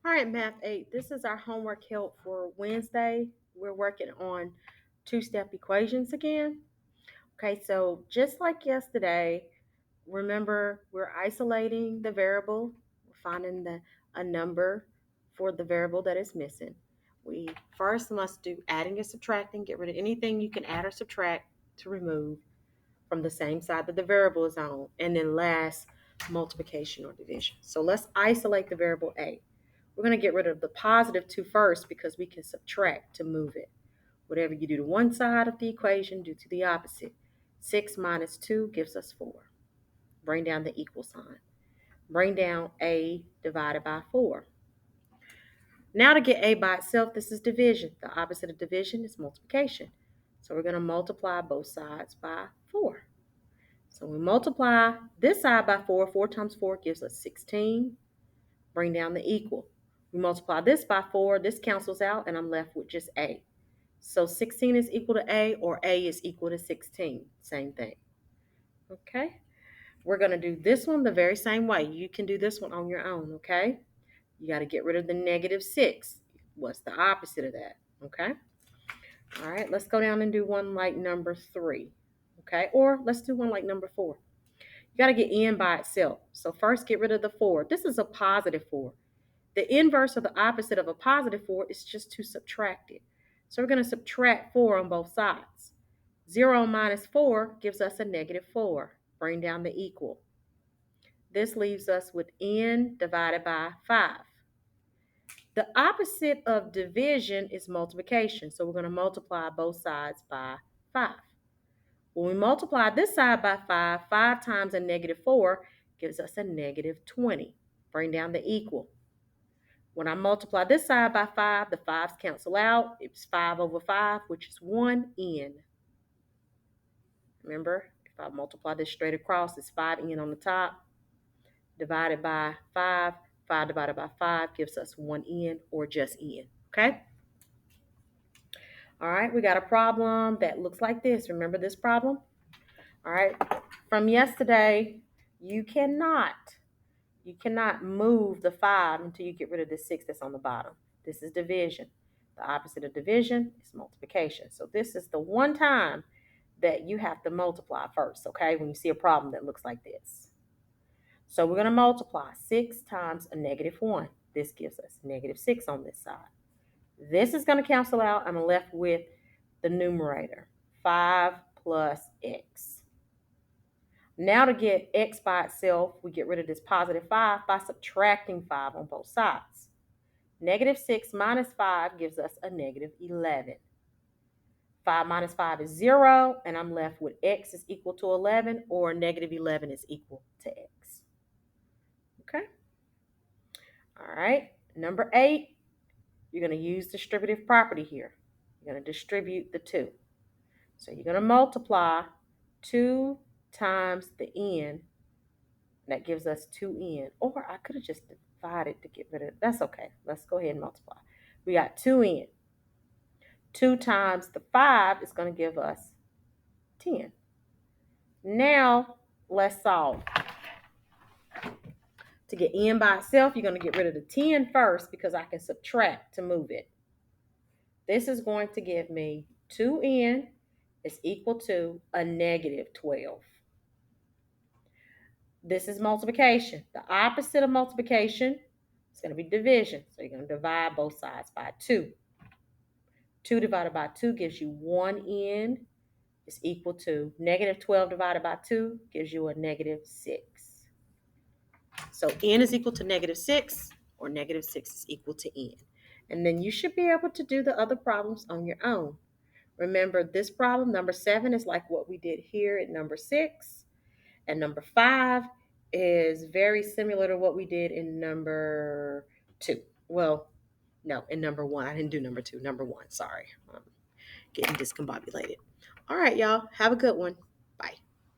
All right, Math 8, this is our homework help for Wednesday. We're working on two-step equations again. Okay, so just like yesterday, remember we're isolating the variable. We're finding a number for the variable that is missing. We first must do adding and subtracting, get rid of anything you can add or subtract to remove from the same side that the variable is on, and then last, multiplication or division. So let's isolate the variable a. We're going to get rid of the positive 2 first because we can subtract to move it. Whatever you do to one side of the equation, do to the opposite. 6 minus 2 gives us 4. Bring down the equal sign. Bring down a divided by 4. Now to get a by itself, this is division. The opposite of division is multiplication. So we're going to multiply both sides by 4. So we multiply this side by 4. 4 times 4 gives us 16. Bring down the equal. We multiply this by 4. This cancels out, and I'm left with just a. So 16 is equal to a, or a is equal to 16. Same thing. Okay? We're going to do this one the very same way. You can do this one on your own, okay? You got to get rid of the negative 6. What's the opposite of that? Okay? All right, let's go down and do one like number 3. Okay? Or let's do one like number 4. You got to get n by itself. So first get rid of the 4. This is a positive 4. The inverse or the opposite of a positive 4 is just to subtract it. So we're going to subtract 4 on both sides. 0 minus 4 gives us a negative 4. Bring down the equal. This leaves us with n divided by 5. The opposite of division is multiplication. So we're going to multiply both sides by 5. When we multiply this side by 5, 5 times a negative 4 gives us a negative 20. Bring down the equal. When I multiply this side by 5, the 5's cancel out. It's 5 over 5, which is 1n. Remember, if I multiply this straight across, it's 5n on the top, divided by 5. 5 divided by 5 gives us 1n, or just n. Okay? All right, we got a problem that looks like this. Remember this problem? All right, from yesterday, you cannot move the 5 until you get rid of the 6 that's on the bottom. This is division. The opposite of division is multiplication. So this is the one time that you have to multiply first, okay, when you see a problem that looks like this. So we're going to multiply 6 times a negative 1. This gives us negative 6 on this side. This is going to cancel out. I'm left with the numerator, 5 plus x. Now to get x by itself, we get rid of this positive 5 by subtracting 5 on both sides. Negative 6 minus 5 gives us a negative 11. 5 minus 5 is 0, and I'm left with x is equal to 11, or negative 11 is equal to x. Okay? All right. Number 8, you're going to use distributive property here. You're going to distribute the 2. So you're going to multiply 2 times the n. That gives us 2n. Or I could have just divided to get rid of it. That's okay. Let's go ahead and multiply. We got 2n. 2 times the 5 is going to give us 10. Now, let's solve. To get n by itself, you're going to get rid of the 10 first because I can subtract to move it. This is going to give me 2n is equal to a negative 12. This is multiplication. The opposite of multiplication is going to be division. So you're going to divide both sides by 2. 2 divided by 2 gives you 1n is equal to negative 12 divided by 2 gives you a negative 6. So n is equal to negative 6, or negative 6 is equal to n. And then you should be able to do the other problems on your own. Remember, this problem, number 7, is like what we did here at number 6. And number 5 is very similar to what we did in number 2. Well, no, in number 1. I didn't do number 2. Number 1, sorry. I'm getting discombobulated. All right, y'all. Have a good one.